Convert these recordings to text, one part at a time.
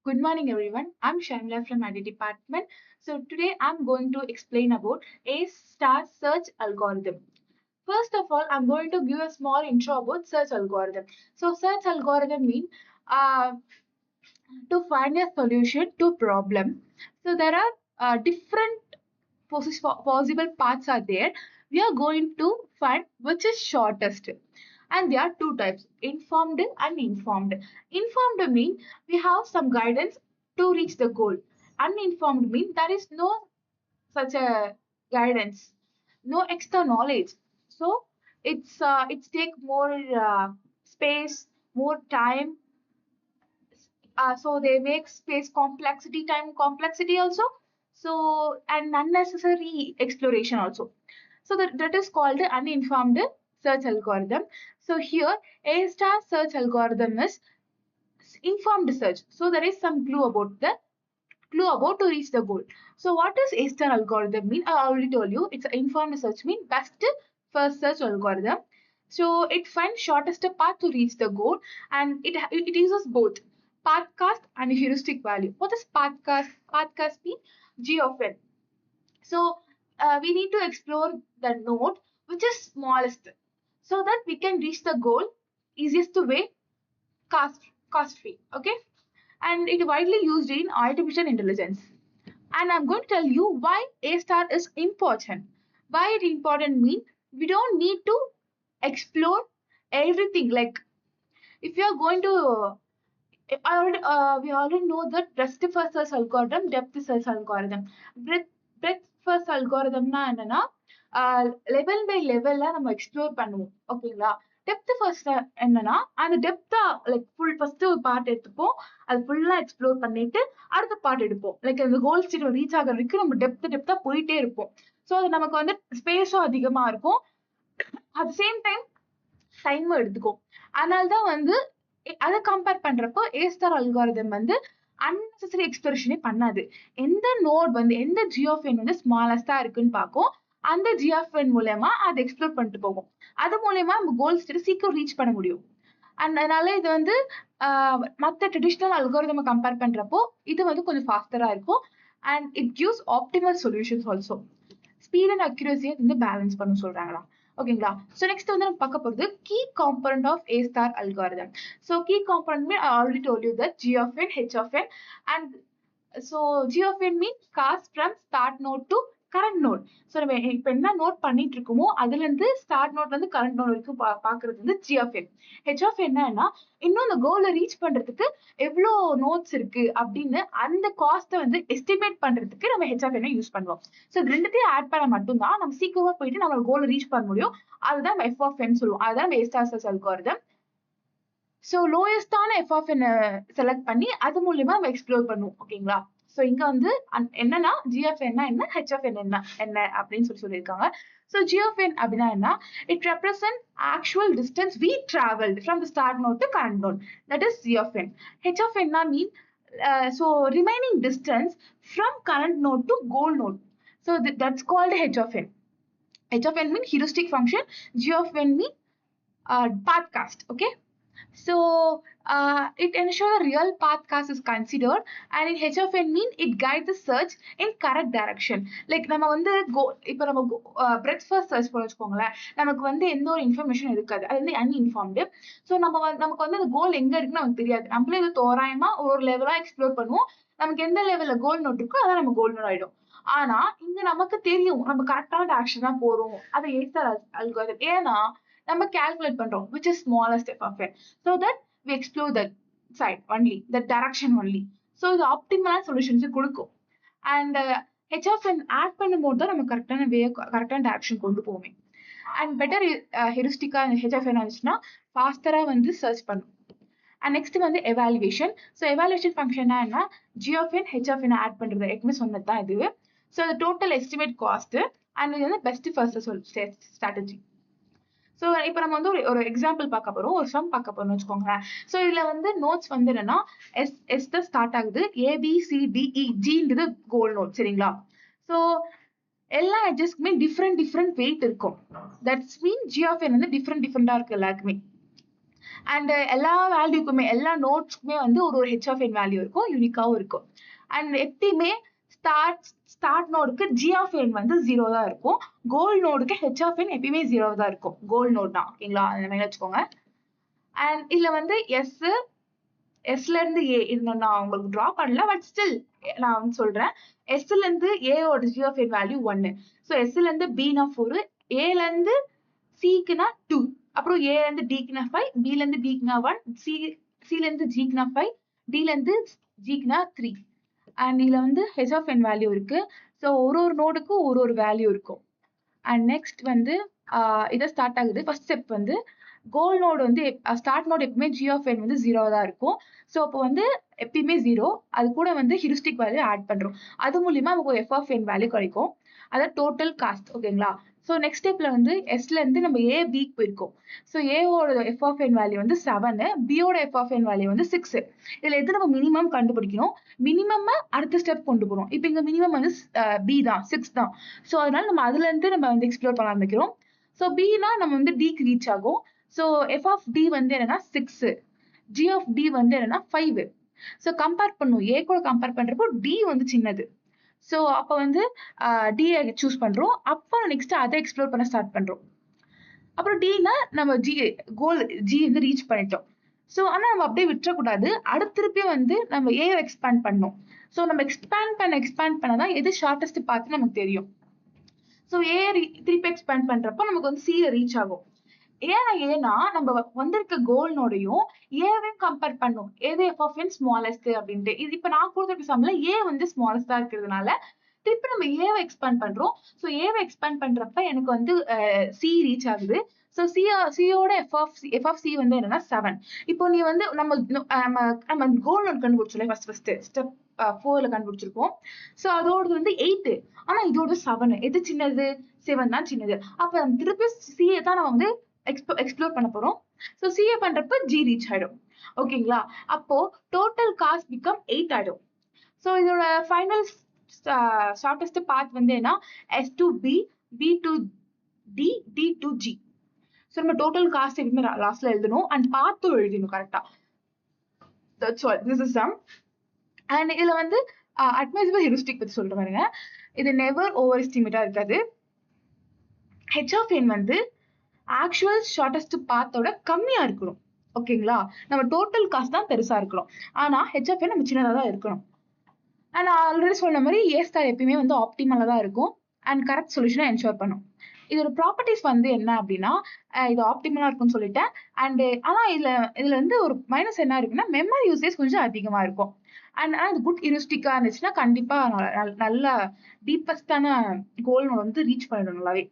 Good morning, everyone. I'm Shamla from ID department. So today I'm going to explain about A star search algorithm. First of all, I'm going to give a small intro about search algorithm. So search algorithm mean uh, to find a solution to problem. So there are different possible paths are there. We are going to find which is shortest. And there are two types, informed and uninformed. Informed mean we have some guidance to reach the goal. Uninformed mean there is no such a guidance, no extra knowledge. So it's take more space, more time, so they make space complexity, time complexity also, so and unnecessary exploration also. So that is called the uninformed search algorithm. So here A star search algorithm is informed search, so there is some clue about to reach the goal. So what does A star algorithm mean? I already told you it's informed search mean best first search algorithm. So it finds shortest path to reach the goal, and it uses both pathcast and heuristic value. What does pathcast? Pathcast mean G of n. So we need to explore the node which is smallest so that we can reach the goal easiest way, cost cost free. Okay, and it is widely used in artificial intelligence. And I'm going to tell you why A star is important. Why it important mean we don't need to explore everything. Like if you are going to, we already know that breadth first search algorithm, depth search algorithm. Breadth, breadth first algorithmனா என்னன்னா level by லெவல்ல நம்ம explore பண்ணுவோம். ஓகேங்களா? Depth first என்னன்னா அந்த டெப்தா like first ஒரு part எடுத்துப்போம், அது ஃபுல்லா எக்ஸ்ப்ளோர் பண்ணிட்டு அடுத்த பார்ட் எடுப்போம். லைக் அந்த கோல் ஸ்டேட் ரீச் ஆகிற வரைக்கும் நம்ம டெப்தா போயிட்டே இருப்போம். ஸோ அது நமக்கு வந்து ஸ்பேஸும் அதிகமா இருக்கும், அட் சேம் டைம் டைமும் எடுத்துக்கும். அதனால தான் வந்து அதை கம்பேர் பண்றப்போ ஏ ஸ்டார் அல்காரிதம் வந்து அன்னெசரி எக்ஸ்பிளரேஷனே பண்ணாது. எந்த நோட் வந்து எந்த ஜி ஆஃப் என் வந்து ஸ்மாலஸ்டா இருக்குன்னு பார்க்கும், அந்த ஜி ஆஃப் என் மூலயமா அதை எக்ஸ்ப்ளோர் பண்ணிட்டு போகும். அது மூலயமா நம்ம கோல் ஸ்டேட் சீக்கிரம் ரீச் பண்ண முடியும். அண்ட் அதனால இது வந்து மற்ற ட்ரெடிஷ்னல் அல்காரிதம் கம்பேர் பண்றப்போ இது வந்து கொஞ்சம் ஃபாஸ்டரா இருக்கும். And it gives optimal solutions also. Speed and அக்யூரசியை வந்து பேலன்ஸ் பண்ண சொல்றாங்களா? ஓகேங்களா? ஸோ நெக்ஸ்ட் வந்து நம்ம பார்க்க போகிறது key component of A star algorithm. So key component mean I already told you that G of N, H of N, and so G of N mean cost from start node to current node. So நம்ம இப்போ என்ன note பண்ணிட்டு இருக்கோமோ அதுல இருந்து start நோட்ல இருந்து current node வரைக்கும் பாக்குறது வந்து G of N. H of என்னன்னா இன்னும் அந்த கோலை ரீச் பண்றதுக்கு எவ்வளோ நோட்ஸ் இருக்கு அப்படின்னு அந்த காஸ்ட்டை வந்து எஸ்டிமேட் பண்றதுக்கு நம்ம ஹெச் ஆஃப் என்ன யூஸ் பண்ணுவோம். ஸோ இது ரெண்டுத்தையும் ஆட் பண்ண மட்டும்தான் நம்ம சீக்கிரமா போயிட்டு நம்ம கோலை ரீச் பண்ண முடியும். அதுதான் எஃப் ஆஃப் என் சொல்லுவோம். அதுதான் நம்ம A star search algorithm. So லோயஸ்டான எஃப் ஆஃப் என் செலக்ட் பண்ணி அது மூலியமா நம்ம எக்ஸ்ப்ளோர் பண்ணுவோம். ஓகேங்களா? ஸோ இங்க வந்து என்னன்னா ஜிஎஃப் என்ன ஹெச்எஃப் என்ன அப்படின்னு சொல்லியிருக்காங்க. ஸோ ஜிஎஃப் அப்படின்னா என்ன? It represent actual distance we travelled from the start node to current node, that is GF N. HF mean so remaining distance from current node to goal node. So that's called h of n. H of n mean heuristic function, g of n mean pathcast. Okay, so it ensures a real pathcast is considered, and in h of n mean it guides the search in correct direction. Like நம்ம வந்து இப்போ நம்ம breadth first search பண்ண வச்சுக்கோங்களேன், நமக்கு வந்து எந்த ஒரு இன்ஃபர்மேஷன் இருக்காது, அது வந்து அன்இன்ஃபார்ம்டு. ஸோ நமக்கு வந்து அந்த கோல் எங்க இருக்குன்னு நமக்கு தெரியாது. நம்மளே இது தோராயமா ஒரு லெவலா எக்ஸ்ப்ளோர் பண்ணுவோம். நமக்கு எந்த லெவல்ல கோல் நோட் இருக்கோ அதான் நம்ம கோல் நோட் ஆயிடும். ஆனா இங்க நமக்கு தெரியும் நம்ம கரெக்டான டைரக்ஷன் தான் போறோம். அதை ஏஸ்டார் அல்காரிதம், ஏன்னா நம்ம கால்குலேட் பண்றோம் which is smallest f of n, so that we explore that side only, that direction only. so இது ஆப்டிமலான சொல்யூஷன்ஸ் கொடுக்கும். And h of n add பண்ணும்போது தான் நம்ம கரெக்டான டைரக்ஷன் கொண்டு போவோமே. அண்ட் பெட்டர் ஹெரிஸ்டிக்கா h of n ஆச்சுன்னா ஃபாஸ்டரா வந்து சர்ச் பண்ணும். அண்ட் நெக்ஸ்ட் வந்து எவாலுவேஷன். ஸோ எவாலுவேஷன் ஃபங்க்ஷன்னா என்ன? G of N H of N add பண்றது ஏற்கனவே சொன்னது தான் இது. ஸோ அது டோட்டல் எஸ்டிமேட் காஸ்ட் அண்ட் இது வந்து பெஸ்ட் ஃபர்ஸ்ட் ஸ்ட்ராட்டஜி. ஸோ இப்போ நம்ம வந்து ஒரு எக்ஸாம்பிள் பார்க்க போறோம், ஒரு சம் பார்க்க போறோம்னு வச்சுக்கோங்களேன். ஸோ இதுல வந்து நோட்ஸ் வந்து என்னன்னா எஸ் தான் ஸ்டார்ட் ஆகுது, ஏபிசிடிஇ ஜின்றது கோல் நோட். சரிங்களா? ஸோ எல்லா எட்ஜஸ்க்குமே டிஃப்ரெண்ட் வெயிட் இருக்கும். தட்ஸ் மீன் ஜி ஆஃப் என் வந்து டிஃப்ரெண்டா இருக்கு எல்லாருக்குமே. அண்ட் எல்லா வேல்யூக்குமே எல்லா நோட்ஸ்க்குமே வந்து ஒரு ஹெச் ஆஃப் என் வேல்யூ இருக்கும், யூனிக்காவும் இருக்கும். அண்ட் எப்பயுமே ஸ்டார்ட் நோடுக்கு ஜி ஆஃப் என் வந்து 0 தான் இருக்கும். கோல் நோடுக்கு ஹெச் ஆஃப் என் எப்பயுமே 0 தான் இருக்கும். கோல் நோட் தான், ஓகேங்களா? அந்த மாதிரி வச்சுக்கோங்க. அண்ட் இதுல வந்து எஸ்ல இருந்து ஏ இது நான் உங்களுக்கு டிரா பண்ணல, பட் ஸ்டில் நான் வந்து சொல்றேன். எஸ்ல இருந்து ஏயோட G of N value 1. So எஸ்ல இருந்து பினா 4, ஏல இருந்து சிக்குனா 2, அப்புறம் ஏல இருந்து டிக்குனா 5, பில இருந்து டிக்குனா 1, சில இருந்து ஜிக்குனா 5, டில இருந்து ஜிக்குனா 3. அண்ட் இதுல வந்து ஹெச் ஆஃப் என் வேல்யூ இருக்கு. ஸோ ஒரு நோடுக்கும் ஒரு வேல்யூ இருக்கும். அண்ட் நெக்ஸ்ட் வந்து இதை ஸ்டார்ட் ஆகுது. ஃபர்ஸ்ட் ஸ்டெப் வந்து கோல் நோடு வந்து ஸ்டார்ட் நோடு எப்பவுமே ஜி ஆஃப் என் வந்து 0 தான் இருக்கும். ஸோ அப்போ வந்து எப்பயுமே 0, அது கூட வந்து ஹியூரிஸ்டிக் வேல்யூ ஆட் பண்றோம். அது மூலியமா நமக்கு எஃப் ஆஃப் என் வேல்யூ கிடைக்கும். அதான் டோட்டல் காஸ்ட், ஓகேங்களா? ஸோ நெக்ஸ்ட் ஸ்டெப்ல வந்து எஸ்ல இருந்து நம்ம ஏ பிக்கு போயிருக்கோம். ஸோ ஏவோட எஃப் ஆஃப் என் வேல்யூ வந்து 7, பியோட எஃப் ஆஃப் என் வேல்யூ வந்து 6. இதுல எது நம்ம மினிமம் கண்டுபிடிக்கணும், மினிமம் அடுத்த ஸ்டெப் கொண்டு போறோம். இப்போ இங்க மினிமம் வந்து பி தான், 6 தான். ஸோ அதனால நம்ம அதுல இருந்து நம்ம வந்து எக்ஸ்ப்ளோர் பண்ண ஆரம்பிக்கிறோம். ஸோ பினா நம்ம வந்து டிக்கு ரீச் ஆகும். ஸோ எஃப் ஆஃப் டி வந்து என்னன்னா 6, ஜி ஆஃப் டி வந்து என்னன்னா 5. ஸோ கம்பேர் பண்ணும், ஏ கூட கம்பேர் பண்றப்போ டி வந்து சின்னது. ஸோ அப்போ வந்து டியை சூஸ் பண்றோம். அப்போ நெக்ஸ்ட் அதை எக்ஸ்ப்ளோர் பண்ண ஸ்டார்ட் பண்றோம். அப்புறம் டினா நம்ம கோல் ஜி வந்து ரீச் பண்ணிட்டோம். ஸோ ஆனால் நம்ம அப்படியே விட்டுறக்கூடாது, அடுத்த திருப்பியும் வந்து நம்ம ஏவை எக்ஸ்பேண்ட் பண்ணோம். ஸோ நம்ம எக்ஸ்பேண்ட் பண்ணதான் எது ஷார்டஸ்ட் பார்த்து நமக்கு தெரியும். ஸோ ஏ திருப்பி எக்ஸ்பேண்ட் பண்றப்போ நமக்கு வந்து சில ரீச் ஆகும். ஏன்னா நம்ம வந்திருக்க கோல்னோடையும் ஏவையும் கம்பேர் பண்ணும், எது எஃப் ஆஃப் என் ஸ்மாலஸ்ட் அப்படின்ட்டு. இது இப்ப நான் கொடுத்துருக்க சம்ல ஏ வந்து ஸ்மாலஸ்டா இருக்கிறதுனால திருப்பி நம்ம ஏவை எக்ஸ்பேண்ட் பண்றோம். ஸோ ஏவை எக்ஸ்பேண்ட் பண்றப்ப எனக்கு வந்து சி ரீச் ஆகுது. ஸோ சியோட எஃப் ஆஃப் சி வந்து என்னன்னா 7. இப்போ நீ வந்து நம்ம கோல் நோட் கண்டுபிடிச்சோம் ஃபர்ஸ்ட் ஸ்டெப் 4ல கண்டுபிடிச்சிருப்போம். ஸோ அதோட வந்து 8, ஆனா இதோட 7. எது சின்னது? 7 தான் சின்னது. அப்ப திருப்பி சியை தான் நம்ம வந்து எக்ஸ்ப்ளோர் பண்ண போறோம். ஸோ சிஏ பண்றப்ப ஜி ரீச் ஆயிடும், ஓகேங்களா? அப்போ டோட்டல் காஸ்ட் பிகம் 8 ஆயிடும். ஸோ இதோட ஃபைனல் ஷார்டஸ்ட் பாத் வந்து என்ன? S to B, B to D, D to G. So நம்ம டோட்டல் காஸ்ட் எப்பவுமே லாஸ்ட்ல எழுதணும் அண்ட் பார்த்தும் எழுதணும் கரெக்டா. That's all. This is sum. And இதுல வந்து அட்வைசபிள் ஹியூரிஸ்டிக் பத்தி சொல்லிட்டு பாருங்க. இது நெவர் ஓவர் எஸ்டிமேட்டா இருக்காது. ஹெச் ஆஃப் என் வந்து ஆக்சுவல் ஷார்டஸ்ட் பாத்தோட கம்மியா இருக்கணும், ஓகேங்களா? நம்ம டோட்டல் காஸ்ட் தான் பெருசா இருக்கணும், ஆனா ஹெச் ஆஃப் என் நம்ம சின்னதா தான் இருக்கணும். அண்ட் ஆல்ரெடி சொன்ன மாதிரி ஏ ஸ்டார் எப்பயுமே வந்து ஆப்டிமலா தான் இருக்கும் அண்ட் கரெக்ட் சொல்யூஷனை என்ஷோர் பண்ணும். இதோட ப்ராப்பர்ட்டிஸ் வந்து என்ன அப்படின்னா, இது ஆப்டிமலா இருக்கும்னு சொல்லிட்டேன். அண்ட் ஆனா இதுல வந்து ஒரு மைனஸ் என்ன இருக்குன்னா, மெமரி யூசேஜ் கொஞ்சம் அதிகமா இருக்கும். அண்ட் ஆனால் இது குட் ஹியூரிஸ்டிக்கா இருந்துச்சுன்னா கண்டிப்பா நல்ல டீப்பஸ்டான கோல் வந்து ரீச் பண்ணிடும் நல்லாவே.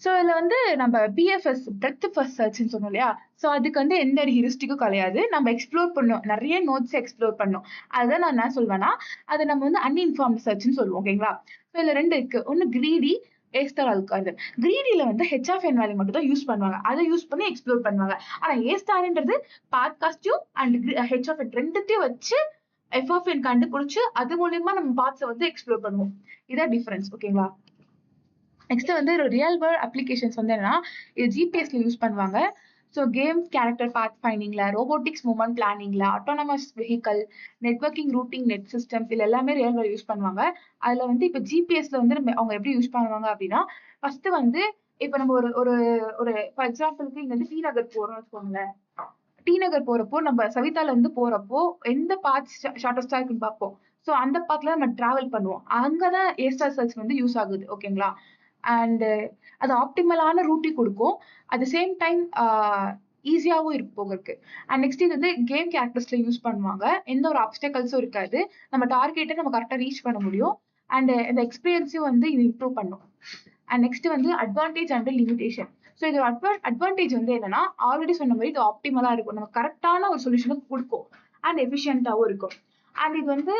ஸோ இதுல வந்து நம்ம பிஎஃப்எஸ் பிரெத் ஃபர்ஸ்ட் சர்ச்னு சொன்னோம் இல்லையா? ஸோ அதுக்கு வந்து எந்த ஒரு ஹியூரிஸ்டிக்கும் கிடையாது. நம்ம எக்ஸ்ப்ளோர் பண்ணோம், நிறைய நோட்ஸ் எக்ஸ்ப்ளோர் பண்ணோம். அதுதான் நான் என்ன சொல்வேன்னா, அதை நம்ம வந்து அன்இன்ஃபார்ம்டு சர்ச்னு சொல்லுவோம், ஓகேங்களா? ஸோ இதுல 2 இருக்கு. ஒன்னு கிரீடி, ஏ ஸ்டார் அல்காரிதம். கிரீடில வந்து ஹெச் ஆஃப் என் வேல்யூ மட்டும் தான் யூஸ் பண்ணுவாங்க, அதை யூஸ் பண்ணி எக்ஸ்ப்ளோர் பண்ணுவாங்க. ஆனா ஏ ஸ்டார்ன்றது பாட்காஸ்டையும் அண்ட் ஹெச் ஆஃப் என் ரெண்டுத்தையும் வச்சு எஃப் ஆஃப் என் கண்டுபிடிச்சு அது மூலியமா நம்ம பாத்ஸை வந்து எக்ஸ்ப்ளோர் பண்ணுவோம். இதான் டிஃபரன்ஸ், ஓகேங்களா? நெக்ஸ்ட் வந்து ரியல் வேர்ல்ட் அப்ளிகேஷன்ஸ் வந்து என்னன்னா, இது ஜிபிஎஸ்ல யூஸ் பண்ணுவாங்க. ஸோ கேம்ஸ், கேரக்டர் பாத் ஃபைண்டிங்ல, ரோபோட்டிக்ஸ் மூவ்மெண்ட் பிளானிங்ல, autonomous vehicle, networking, routing, net systems, இது எல்லாமே ரியல் வேர்ல்ட் யூஸ் பண்ணுவாங்க. அதுல வந்து இப்போ ஜிபிஎஸ்ல வந்து நம்ம அவங்க எப்படி யூஸ் பண்ணுவாங்க அப்படின்னா, ஃபர்ஸ்ட் வந்து இப்போ நம்ம ஒரு ஒரு ஒரு ஃபார் எக்ஸாம்பிளுக்கு இங்க வந்து டி நகர் போறோம்னு வச்சுக்கோங்களேன். டி நகர் போறப்போ நம்ம சவிதால இருந்து போறப்போ எந்த பாத் ஷார்டஸ்டா இருக்குன்னு பார்ப்போம். ஸோ அந்த பாத்ல நம்ம டிராவல் பண்ணுவோம். அங்கதான் ஏ ஸ்டார் சர்ச் வந்து யூஸ் ஆகுது, ஓகேங்களா? அண்ட் அது ஆப்டிமலான ரூட்டி கொடுக்கும். அட் த சேம் டைம் ஈஸியாகவும் இருக்கு போகிறதுக்கு. அண்ட் நெக்ஸ்ட் இது வந்து கேம் கேரக்டர்ஸ்ல யூஸ் பண்ணுவாங்க. எந்த ஒரு அப்டக்கல்ஸும் இருக்காது, நம்ம டார்கெட்டை நம்ம கரெக்டாக ரீச் பண்ண முடியும். அண்ட் இந்த எக்ஸ்பீரியன்ஸையும் வந்து இது இம்ப்ரூவ் பண்ணும். அண்ட் நெக்ஸ்ட் வந்து அட்வான்டேஜ் அண்ட் லிமிடேஷன். ஸோ இது அட்வான்டேஜ் வந்து என்னன்னா, ஆல்ரெடி சொன்ன மாதிரி இது ஆப்டிமலா இருக்கும், நம்ம கரெக்டான ஒரு சொல்யூஷனுக்கு கொடுக்கும் அண்ட் எஃபிஷியன்டாகவும் இருக்கும். அண்ட் இது வந்து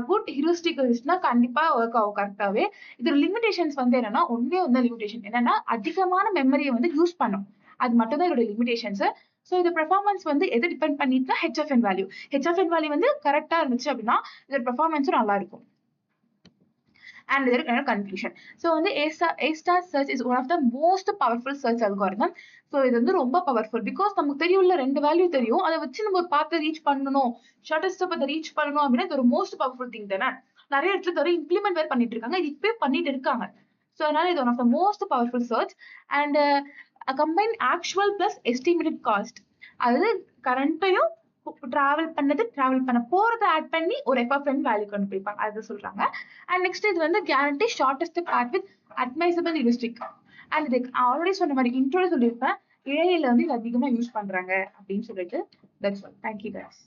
குட் ஹியூரிஸ்டிக் இருந்துச்சுன்னா கண்டிப்பா ஒர்க் ஆகும் கரெக்டாவே. இதோட லிமிடேஷன்ஸ் வந்து என்னன்னா, ஒன்னே ஒன்னு லிமிடேஷன் என்னன்னா, அதிகமான மெமரியை வந்து யூஸ் பண்ணும், அது மட்டும் தான் இதோட லிமிடேஷன்ஸ். ஸோ இது பெர்ஃபார்மன்ஸ் வந்து எது டிபெண்ட் பண்ணிட்டுனா H of N value. H of N value வந்து கரெக்டா இருந்துச்சு அப்படின்னா இதோட பெர்ஃபார்மன்ஸும் நல்லா இருக்கும். and their conclusion. So வந்து A-star search is one of the most powerful search algorithm. So இது வந்து ரொம்ப பவர்ஃபுல் பிகாஸ் நமக்கு தெரியும்ல 2 வேல்யூ தெரியும், அதை வச்சு நம்ம ஒரு பாத்தை ரீச் பண்ணணும், ஷார்டஸ்ட் பத்தை ரீச் பண்ணணும் அப்படின்னா இது ஒரு மோஸ்ட் பவர்ஃபுல் திங் தானே. நிறைய இடத்துல தவிர இம்ப்ளிமெண்ட் வேறு பண்ணிட்டு இருக்காங்க, இது இப்பவே பண்ணிட்டு இருக்காங்க. ஸோ அதனால இது one of the most powerful search. And combine actual plus estimated cost, அதாவது கரண்ட்டையும் டிராவல் பண்ண போறதை ஆட் பண்ணி ஒரு எஃப்எஃப்என் வேல்யூ கண்டுபிடிப்பாங்க, அது சொல்றாங்க. அண்ட் நெக்ஸ்ட் இது வந்து guarantee shortest path with admissible heuristic. And இது ஆல்ரெடி சொன்ன மாதிரி இன்ட்ரோல சொல்லியிருப்பேன், ஏஐல வந்து இது அதிகமா யூஸ் பண்றாங்க அப்படின்னு சொல்லிட்டு. That's all. Thank you guys.